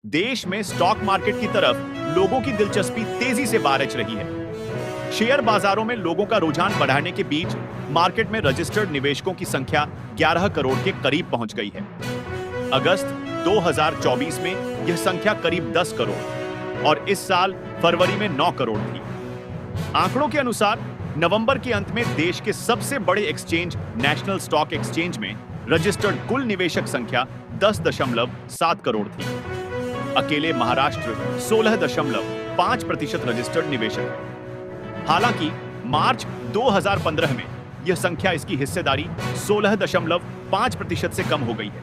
देश में stock market की तरफ लोगों की दिलचस्पी तेजी से बारिश रही है। शेयर बाजारों में लोगों का रुझान बढ़ाने के बीच मार्केट में रजिस्टर्ड निवेशकों की संख्या 11 करोड़ के करीब पहुंच गई है। अगस्त 2024 में यह संख्या करीब 10 करोड़ और इस साल फरवरी में 9 करोड़ थी। आंकड़ों के अनुसार नवंबर के अंत में देश के सबसे बड़े एक्सचेंज नेशनल स्टॉक एक्सचेंज में रजिस्टर्ड कुल निवेशक संख्या 10.7 करोड़ थी। अकेले महाराष्ट्र 16.5% रजिस्टर्ड निवेशक है। हालांकि मार्च 2015 में यह संख्या इसकी हिस्सेदारी 16.5% से कम हो गई है।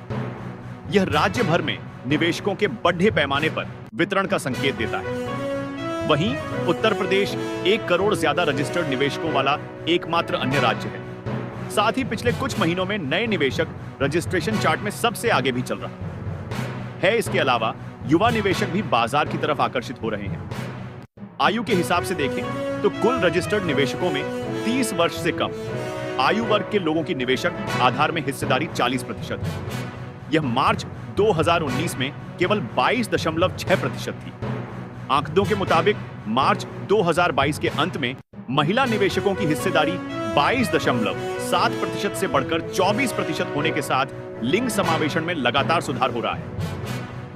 यह राज्य भर में निवेशकों के बढ़े पैमाने पर वितरण का संकेत देता है। वहीं उत्तर प्रदेश 1 करोड़ ज्यादा रजिस्टर्ड निवेशकों वाला एकमात्र अन्य राज्य है। साथ ही पिछले कुछ महीनों में नए निवेशक रजिस्ट्रेशन चार्ट में सबसे आगे भी चल रहा है। इसके अलावा युवा निवेशक भी बाजार की तरफ आकर्षित हो रहे हैं। आयु के हिसाब से देखें तो कुल रजिस्टर्ड निवेशकों में 30 वर्ष से कम आयु वर्ग के लोगों की निवेशक आधार में हिस्सेदारी 40% है। यह मार्च 2019 में केवल 22.6% थी। आंकड़ों के मुताबिक मार्च 2022 के अंत में महिला निवेशकों की हिस्सेदारी 22.7% से बढ़कर 24% होने के साथ लिंग समावेशन में लगातार सुधार हो रहा है।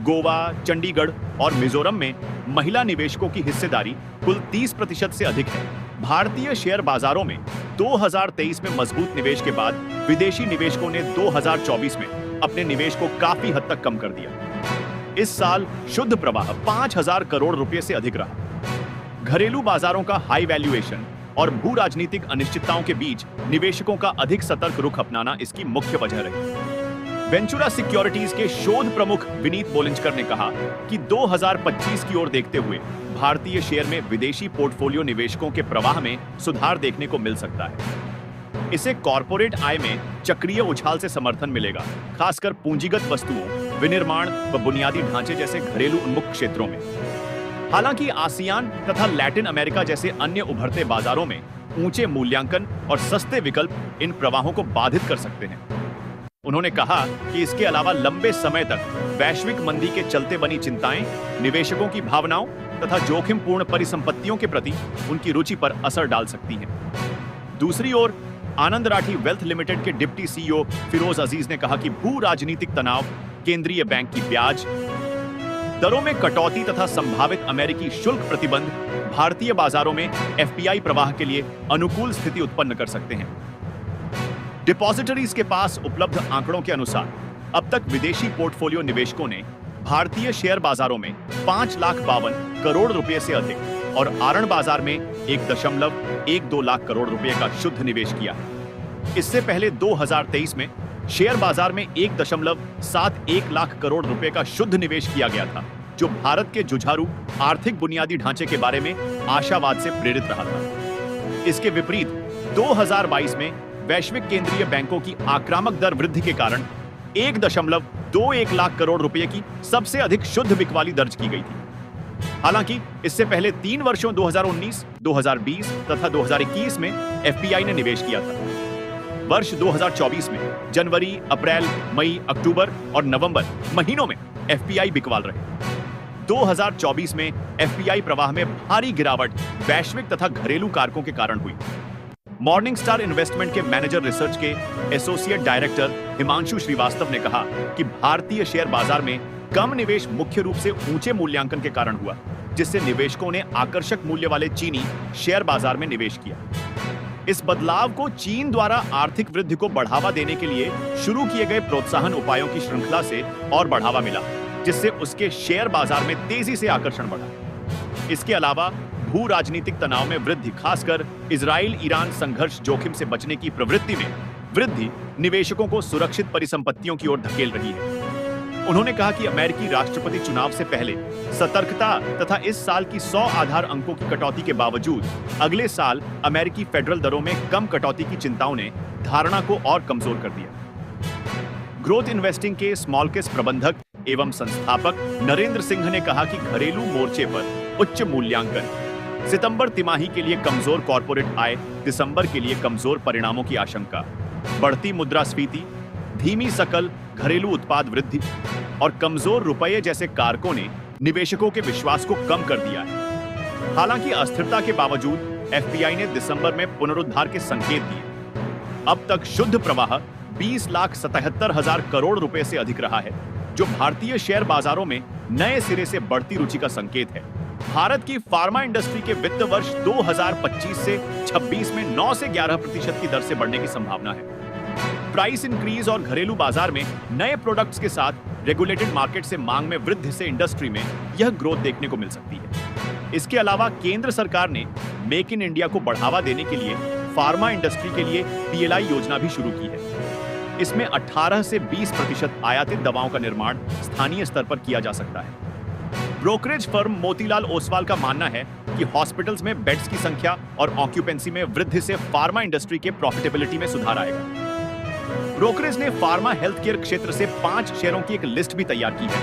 गोवा, चंडीगढ़ और मिजोरम में महिला निवेशकों की हिस्सेदारी कुल 30% से अधिक है। भारतीय शेयर बाजारों में 2023 में मजबूत निवेश के बाद विदेशी निवेशकों ने 2024 में अपने निवेश को काफी हद तक कम कर दिया। इस साल शुद्ध प्रवाह 5,000 करोड़ रुपए से अधिक रहा। घरेलू बाजारों का हाई वैल्यूएशन और भू राजनीतिक अनिश्चितताओं के बीच निवेशकों का अधिक सतर्क रुख अपनाना इसकी मुख्य वजह रही। वेंचुरा सिक्योरिटीज के शोध प्रमुख विनीत बोलिंजकर ने कहा कि 2025 की ओर देखते हुए भारतीय शेयर में विदेशी पोर्टफोलियो निवेशकों के प्रवाह में सुधार देखने को मिल सकता है। इसे कॉर्पोरेट आय में चक्रीय उछाल से समर्थन मिलेगा, खासकर पूंजीगत वस्तुओं, विनिर्माण व बुनियादी ढांचे जैसे घरेलू उन्मुख क्षेत्रों में। हालांकि आसियान तथा लैटिन अमेरिका जैसे अन्य उभरते बाजारों में ऊंचे मूल्यांकन और सस्ते विकल्प इन प्रवाहों को बाधित कर सकते हैं। उन्होंने कहा कि इसके अलावा लंबे समय तक वैश्विक मंदी के चलते बनी चिंताएं निवेशकों की भावनाओं तथा जोखिमपूर्ण परिसंपत्तियों के प्रति उनकी रुचि पर असर डाल सकती हैं। दूसरी ओर आनंद राठी वेल्थ लिमिटेड के डिप्टी सीईओ फिरोज अजीज ने कहा कि भू राजनीतिक तनाव, केंद्रीय बैंक की ब्याज दरों में कटौती तथा संभावित अमेरिकी शुल्क प्रतिबंध भारतीय बाजारों में एफपीआई प्रवाह के लिए अनुकूल स्थिति उत्पन्न कर सकते हैं। डिपॉजिटरीज के पास उपलब्ध आंकड़ों के अनुसार अब तक विदेशी पोर्टफोलियो निवेशकों ने भारतीय शेयर बाजारों में 5,52,00,000 करोड़ रुपए से अधिक और आरण बाजार में 1.12 लाख करोड़ रुपए का शुद्ध निवेश किया है। इससे पहले 2023 में शेयर बाजार में 1.71 लाख करोड़ रुपए का शुद्ध निवेश किया गया था, जो भारत के जुझारू आर्थिक बुनियादी ढांचे के बारे में आशावाद से प्रेरित रहा था। इसके विपरीत 2022 में वैश्विक केंद्रीय बैंकों की आक्रामक दर वृद्धि के कारण 1.21 लाख करोड़ रुपए की सबसे अधिक शुद्ध बिकवाली दर्ज की गई थी। हालांकि इससे पहले 3 वर्षों 2019, 2020 तथा 2021 में एफपीआई ने निवेश किया था। वर्ष 2024 में जनवरी, अप्रैल, मई, अक्टूबर और नवंबर महीनों में एफपीआई बिकवाल रहे। 2024 में एफपीआई प्रवाह में भारी गिरावट वैश्विक तथा घरेलू कारकों के कारण हुई। मॉर्निंग स्टार इन्वेस्टमेंट के मैनेजर रिसर्च के एसोसिएट डायरेक्टर हिमांशु श्रीवास्तव ने कहा कि भारतीय शेयर बाजार में कम निवेश मुख्य रूप से ऊंचे मूल्यांकन के कारण हुआ, जिससे निवेशकों ने आकर्षक मूल्य वाले चीनी शेयर बाजार में निवेश किया। इस बदलाव को चीन द्वारा आर्थिक वृद्धि को बढ़ावा देने के लिए शुरू किए गए प्रोत्साहन उपायों की श्रृंखला से और बढ़ावा मिला, जिससे उसके शेयर बाजार में तेजी से आकर्षण बढ़ा। इसके अलावा भू राजनीतिक तनाव में वृद्धि, खासकर इजराइल ईरान संघर्ष जोखिम से बचने की प्रवृत्ति में वृद्धि निवेशकों को सुरक्षित परिसंपत्तियों की ओर धकेल रही है। उन्होंने कहा कि अमेरिकी राष्ट्रपति चुनाव से पहले सतर्कता तथा इस साल की 100 आधार अंकों की कटौती के बावजूद अगले साल अमेरिकी फेडरल दरों में कम कटौती की चिंताओं ने धारणा को और कमजोर कर दिया। ग्रोथ इन्वेस्टिंग के स्मॉल कैप प्रबंधक एवं संस्थापक नरेंद्र सिंह ने कहा कि घरेलू मोर्चे पर उच्च मूल्यांकन, सितंबर तिमाही के लिए कमजोर कॉर्पोरेट आय, दिसंबर के लिए कमजोर परिणामों की आशंका, बढ़ती मुद्रास्फीति, धीमी सकल घरेलू उत्पाद वृद्धि और कमजोर रुपये जैसे कारकों ने निवेशकों के विश्वास को कम कर दिया है। हालांकि अस्थिरता के बावजूद एफपीआई ने दिसंबर में पुनरुद्धार के संकेत दिए। अब तक शुद्ध प्रवाह 20,77,000 करोड़ रुपए से अधिक रहा है, जो भारतीय शेयर बाजारों में नए सिरे से बढ़ती रुचि का संकेत है। भारत की फार्मा इंडस्ट्री के वित्त वर्ष 2025 से 26 में 9 से 11% की दर से बढ़ने की संभावना है। प्राइस इंक्रीज और घरेलू बाजार में नए प्रोडक्ट्स के साथ रेगुलेटेड मार्केट से मांग में वृद्धि से इंडस्ट्री में यह ग्रोथ देखने को मिल सकती है। इसके अलावा केंद्र सरकार ने मेक इन इंडिया को बढ़ावा देने के लिए फार्मा इंडस्ट्री के लिए पीएलआई योजना भी शुरू की है। इसमें 18 से 20% आयातित दवाओं का निर्माण स्थानीय स्तर पर किया जा सकता है। ब्रोकरेज फर्म मोतीलाल ओसवाल का मानना है कि हॉस्पिटल्स में बेड्स की संख्या और ऑक्यूपेंसी में वृद्धि से फार्मा इंडस्ट्री के प्रॉफिटेबिलिटी में सुधार आएगा। ब्रोकरेज ने फार्मा हेल्थ केयर क्षेत्र से 5 शेयरों की एक लिस्ट भी तैयार की है,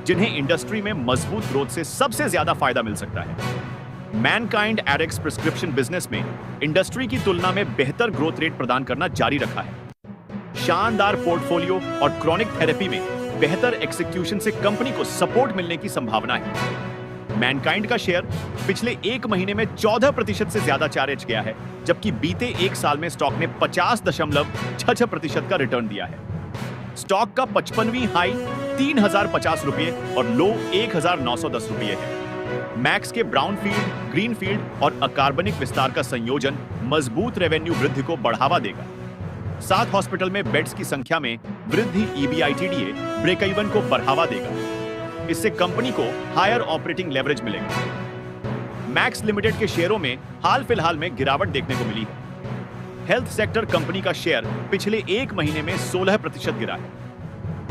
जिन्हें इंडस्ट्री में मजबूत ग्रोथ से सबसे ज्यादा फायदा मिल सकता है। मैनकाइंड एरेक्स प्रिस्क्रिप्शन बिजनेस में इंडस्ट्री की तुलना में बेहतर ग्रोथ रेट प्रदान करना जारी रखा है। शानदार पोर्टफोलियो और क्रॉनिक थेरेपी में बेहतर एग्जीक्यूशन से कंपनी को सपोर्ट मिलने की संभावना है। मैनकाइंड का शेयर पिछले 1 महीने में 14% से ज्यादा चार्ज गया है, जबकि बीते 1 साल में स्टॉक ने 50.66% का रिटर्न दिया है। स्टॉक का 55वीं हाई 3,050 रुपये और लो 1,910 रुपये है। मैक्स के ब्राउनफील्ड, ग्रीनफील्ड और अकार्बनिक विस्तार का संयोजन मजबूत रेवेन्यू वृद्धि को बढ़ावा देगा। 7 हॉस्पिटल में बेड्स की संख्या में वृद्धि ईबीआईटीडीए ब्रेक इवन को बढ़ावा देगा। इससे कंपनी को हायर ऑपरेटिंग लेवरेज मिलेगा। मैक्स लिमिटेड के शेयरों में हाल फिलहाल में गिरावट देखने को मिली है। हेल्थ सेक्टर कंपनी का शेयर पिछले 1 महीने में 16% गिरा है।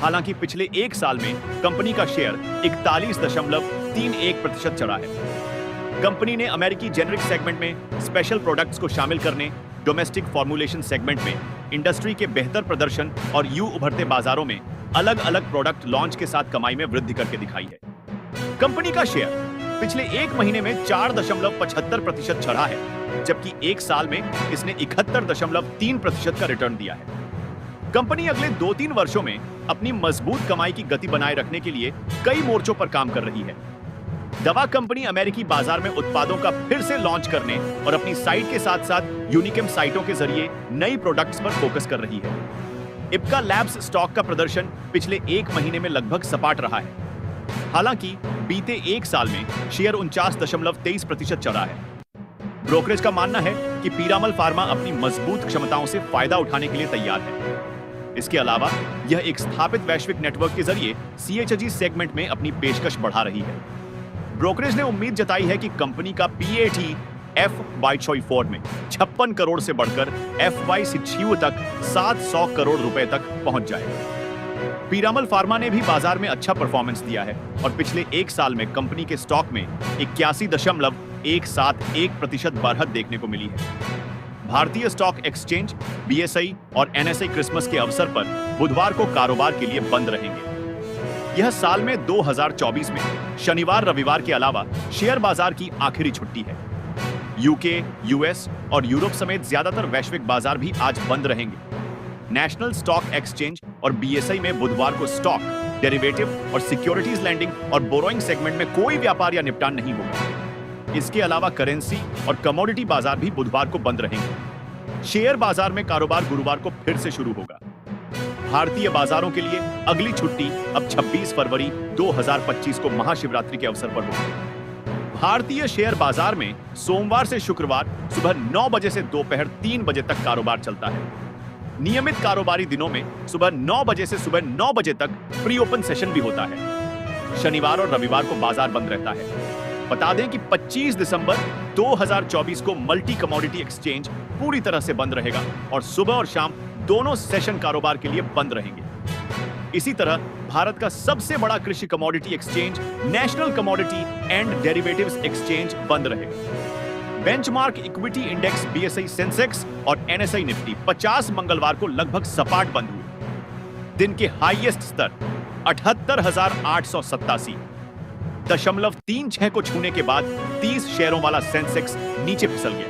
हालांकि पिछले 1 साल में कंपनी का शेयर 41.31% चढ़ा है। कंपनी ने अमेरिकी जेनरिक सेगमेंट में स्पेशल प्रोडक्ट्स को शामिल करने, डोमेस्टिक फॉर्मुलेशन सेगमेंट में इंडस्ट्री के बेहतर प्रदर्शन और उभरते बाजारों में अलग अलग प्रोडक्ट लॉन्च के साथ कमाई में वृद्धि करके दिखाई है। कंपनी का शेयर पिछले 1 महीने में 4.75% चढ़ा है, जबकि 1 साल में इसने 71.3% का रिटर्न दिया है। कंपनी अगले 2-3 वर्षों में अपनी मजबूत कमाई की गति बनाए रखने के लिए कई मोर्चों पर काम कर रही है। दवा कंपनी अमेरिकी बाजार में उत्पादों का फिर से लॉन्च करने और अपनी साइट के साथ साथ यूनिकेम साइटों के जरिए नई प्रोडक्ट्स पर फोकस कर रही है। इप्का लैब्स स्टॉक का प्रदर्शन पिछले 1 महीने में लगभग सपाट रहा है। हालांकि बीते 1 साल में शेयर 49.23% चढ़ा है। ब्रोकरेज का मानना है कि पीरामल फार्मा अपनी मजबूत क्षमताओं से फायदा उठाने के लिए तैयार है। इसके अलावा यह एक स्थापित वैश्विक नेटवर्क के जरिए सीएचजी सेगमेंट में अपनी पेशकश बढ़ा रही है। ब्रोकरेज ने उम्मीद जताई है कि कंपनी का पीएटी FY24 में 56 करोड़ से बढ़कर FY26 तक 700 करोड़ रुपए तक पहुंच जाएगा। पीरामल फार्मा ने भी बाजार में अच्छा परफॉर्मेंस दिया है और पिछले 1 साल में कंपनी के स्टॉक में 81.171% बढ़त देखने को मिली है। भारतीय स्टॉक एक्सचेंज, BSI और NSI क्रिसमस के अवसर पर बुधवार को कारोबार के लिए बंद रहेंगे। यह साल में 2024 में शनिवार रविवार के अलावा शेयर बाजार की आखिरी छुट्टी है। यूके, यूएस और यूरोप समेत ज्यादातर वैश्विक बाजार भी आज बंद रहेंगे। नेशनल स्टॉक एक्सचेंज और BSI में बुधवार को स्टॉक, डेरिवेटिव और सिक्योरिटीज लैंडिंग और बोरोइंग सेगमेंट में कोई व्यापार या निपटान नहीं होगा। इसके अलावा करेंसी और कमोडिटी बाजार भी बुधवार को बंद रहेंगे। शेयर बाजार में कारोबार गुरुवार को फिर से शुरू होगा। भारतीय बाजारों के लिए अगली छुट्टी अब 26 फरवरी 2025 को महाशिवरात्रि के अवसर पर होगी। भारतीय शेयर बाजार में सोमवार से शुक्रवार सुबह 9 बजे से दोपहर 3 बजे तक कारोबार चलता है। नियमित कारोबारी दिनों में सुबह 9 बजे से सुबह 9 बजे तक प्री ओपन सेशन भी होता है। शनिवार और रविवार को बाजार बंद रहता है। बता दें कि 25 दिसंबर 2024 को मल्टी कमोडिटी एक्सचेंज पूरी तरह से बंद रहेगा और सुबह और शाम दोनों सेशन कारोबार के लिए बंद रहेंगे। इसी तरह भारत का सबसे बड़ा कृषि commodity exchange national commodity and derivatives exchange बंद रहेगा। Benchmark equity index BSI Sensex और NSI निफ्टी 50 मंगलवार को लगभग सपाट बंद हुए। दिन के हाईएस्ट स्तर 78,887.36 को छूने के बाद 30 शेयरों वाला सेंसेक्स नीचे फिसल गया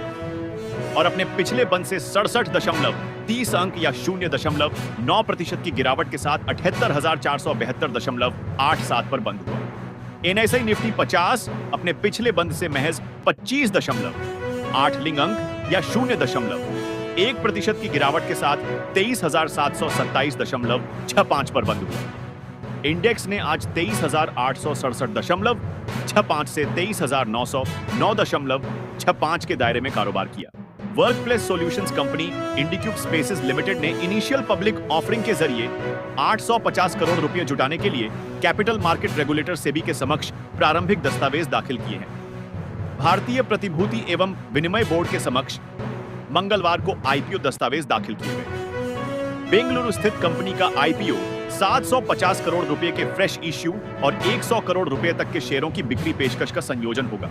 और अपने पिछले बंद से 67.30 अंक या 0.9% की गिरावट के साथ 78,472.87 पर बंद हुआ। NSE निफ्टी 50 अपने पिछले बंद से महज 25.8 अंक या 0.1% की गिरावट के साथ 23,727.65 पर बंद हुआ। इंडेक्स ने आज 23,867.65 से 23,909.65 के दायरे में कारोबार किया। Workplace solutions company Indiqube Spaces Limited ने इनिशियल पब्लिक ऑफरिंग के जरिए 850 करोड़ रुपए जुटाने के लिए कैपिटल मार्केट रेगुलेटर सेबी के समक्ष प्रारंभिक दस्तावेज दाखिल किए हैं। भारतीय प्रतिभूति एवं विनिमय बोर्ड के समक्ष मंगलवार को आईपीओ दस्तावेज दाखिल किए गए। बेंगलुरु स्थित कंपनी का आईपीओ 750 करोड़ रुपए के फ्रेश इश्यू और 100 करोड़ रुपए तक के शेयरों की बिक्री पेशकश का संयोजन होगा।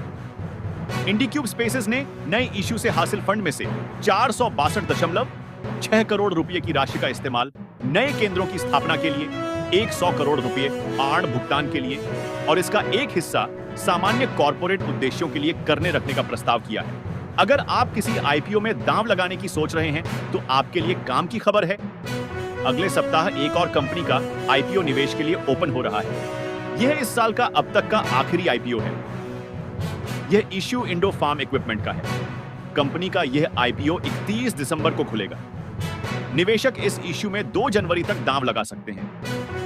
इंडिक्यूब स्पेसेस ने नए इश्यू से हासिल फंड में से 462.6 करोड़ रुपए की राशि का इस्तेमाल नए केंद्रों की स्थापना के लिए, 100 करोड़ रुपए आड़ भुगतान के लिए और इसका एक हिस्सा सामान्य कॉर्पोरेट उद्देश्यों के लिए करने रखने का प्रस्ताव किया है। अगर आप किसी आईपीओ में दांव लगाने की सोच रहे हैं तो आपके लिए काम की खबर है। अगले सप्ताह एक और कंपनी का आईपीओ निवेश के लिए ओपन हो रहा है। यह इस साल का अब तक का आखिरी आईपीओ है। यह इश्यू इंडो फार्म इक्विपमेंट का है। कंपनी का यह आईपीओ 31 दिसंबर को खुलेगा। निवेशक इस इश्यू में 2 जनवरी तक दांव लगा सकते हैं।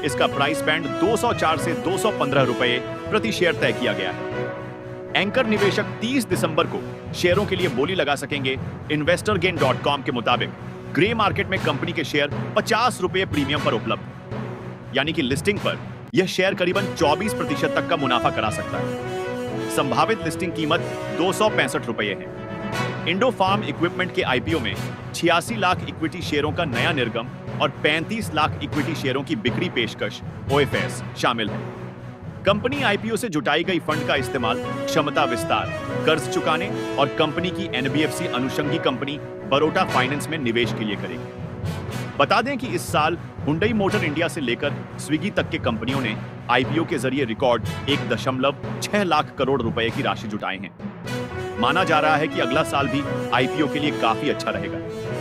इसका प्राइस बैंड 204 से 215 रुपए प्रति शेयर तय किया गया है। एंकर निवेशक 30 दिसंबर को शेयरों के लिए बोली लगा सकेंगे। investorgain.com के मुताबिक ग्रे मार्केट में कंपनी के शेयर 50 रुपए प्रीमियम पर उपलब्ध है, यानी कि लिस्टिंग पर यह शेयर करीबन 24% तक का मुनाफा करा सकता है। संभावित लिस्टिंग कीमत 265 रुपए है। इंडो फार्म इक्विपमेंट के आईपीओ में 86 लाख इक्विटी शेयरों का नया निर्गम और 35 लाख इक्विटी शेयरों की बिक्री पेशकश OFS शामिल है। कंपनी आईपीओ से जुटाई गई फंड का इस्तेमाल क्षमता विस्तार, कर्ज चुकाने और कंपनी की NBFC अनुषंगी कंपनी बरोटा फाइनेंस में निवेश के लिए करेगी। बता दें कि इस साल हुंडई मोटर इंडिया से लेकर स्विगी तक के कंपनियों ने आईपीओ के जरिए रिकॉर्ड 1.6 लाख करोड़ रुपए की राशि जुटाए हैं। माना जा रहा है कि अगला साल भी आईपीओ के लिए काफी अच्छा रहेगा।